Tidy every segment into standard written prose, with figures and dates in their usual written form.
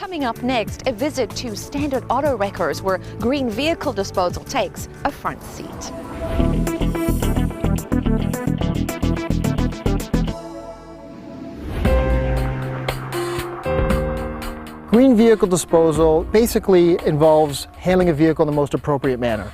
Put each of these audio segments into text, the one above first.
Coming up next, a visit to Standard Auto Wreckers, where green vehicle disposal takes a front seat. Green vehicle disposal basically involves handling a vehicle in the most appropriate manner.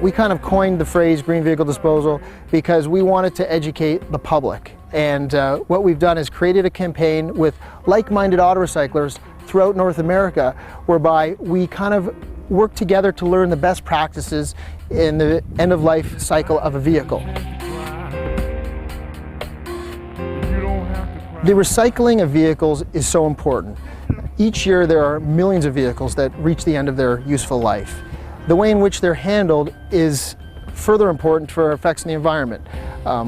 We kind of coined the phrase green vehicle disposal because we wanted to educate the public. And what we've done is created a campaign with like-minded auto recyclers throughout North America, whereby we kind of work together to learn the best practices in the end-of-life cycle of a vehicle. The recycling of vehicles is so important. Each year there are millions of vehicles that reach the end of their useful life. The way in which they're handled is further important for effects in the environment.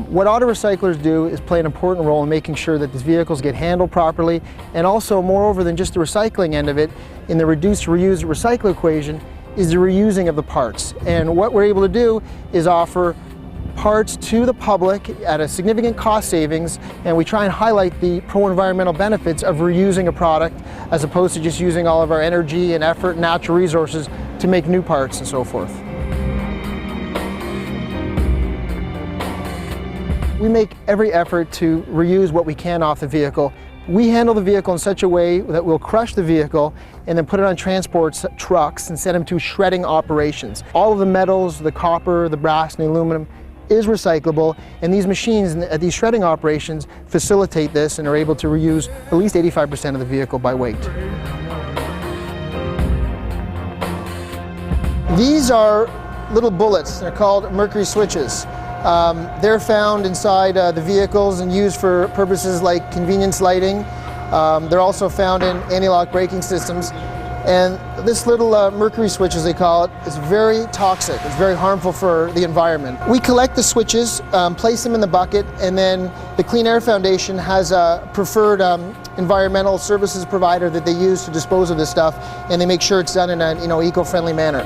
What auto recyclers do is play an important role in making sure that these vehicles get handled properly, and also, moreover than just the recycling end of it, in the reduce, reuse, recycle equation is the reusing of the parts. And what we're able to do is offer parts to the public at a significant cost savings, and we try and highlight the pro-environmental benefits of reusing a product as opposed to just using all of our energy and effort and natural resources to make new parts and so forth. We make every effort to reuse what we can off the vehicle. We handle the vehicle in such a way that we'll crush the vehicle and then put it on transport trucks and send them to shredding operations. All of the metals, the copper, the brass, and the aluminum is recyclable, and these machines at these shredding operations facilitate this and are able to reuse at least 85% of the vehicle by weight. These are little bullets. They're called mercury switches. They're found inside the vehicles and used for purposes like convenience lighting. They're also found in anti-lock braking systems. And this little mercury switch, as they call it, is very toxic. It's very harmful for the environment. We collect the switches, place them in the bucket, and then the Clean Air Foundation has a preferred environmental services provider that they use to dispose of this stuff, and they make sure it's done in an eco-friendly manner.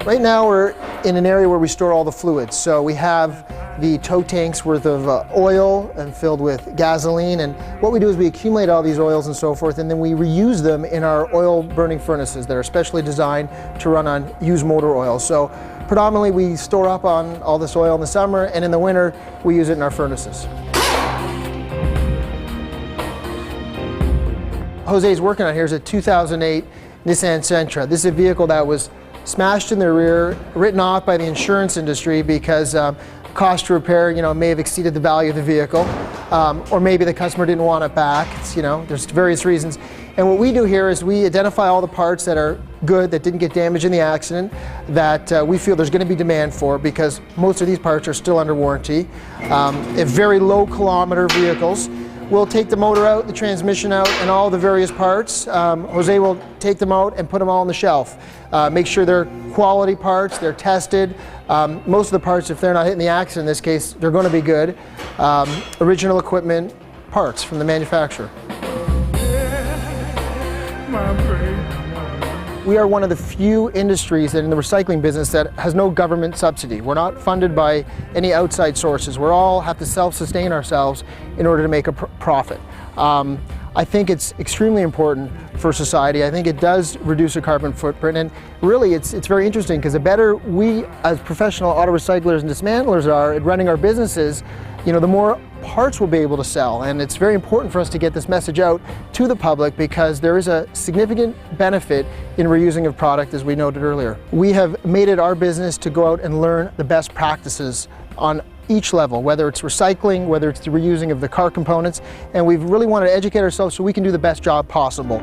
Right now we're in an area where we store all the fluids. So we have the tow tanks worth of oil and filled with gasoline, and what we do is we accumulate all these oils and so forth, and then we reuse them in our oil burning furnaces that are specially designed to run on used motor oil. So predominantly we store up on all this oil in the summer, and in the winter we use it in our furnaces. Jose's working on here is a 2008 Nissan Sentra. This is a vehicle that was smashed in the rear, written off by the insurance industry because cost to repair, may have exceeded the value of the vehicle, or maybe the customer didn't want it back. It's, there's various reasons. And what we do here is we identify all the parts that are good, that didn't get damaged in the accident, that we feel there's going to be demand for, because most of these parts are still under warranty. Very low kilometer vehicles. We'll take the motor out, the transmission out, and all the various parts. Jose will take them out and put them all on the shelf. Make sure they're quality parts, they're tested. Most of the parts, if they're not hitting the accident in this case, they're going to be good. Original equipment parts from the manufacturer. We are one of the few industries that in the recycling business that has no government subsidy. We're not funded by any outside sources. We all have to self-sustain ourselves in order to make a profit. I think it's extremely important for society. I think it does reduce a carbon footprint, and really it's very interesting because the better we as professional auto recyclers and dismantlers are at running our businesses, the more parts we'll be able to sell. And it's very important for us to get this message out to the public because there is a significant benefit in reusing of product, as we noted earlier. We have made it our business to go out and learn the best practices on each level, whether it's recycling, whether it's the reusing of the car components, and we've really wanted to educate ourselves so we can do the best job possible.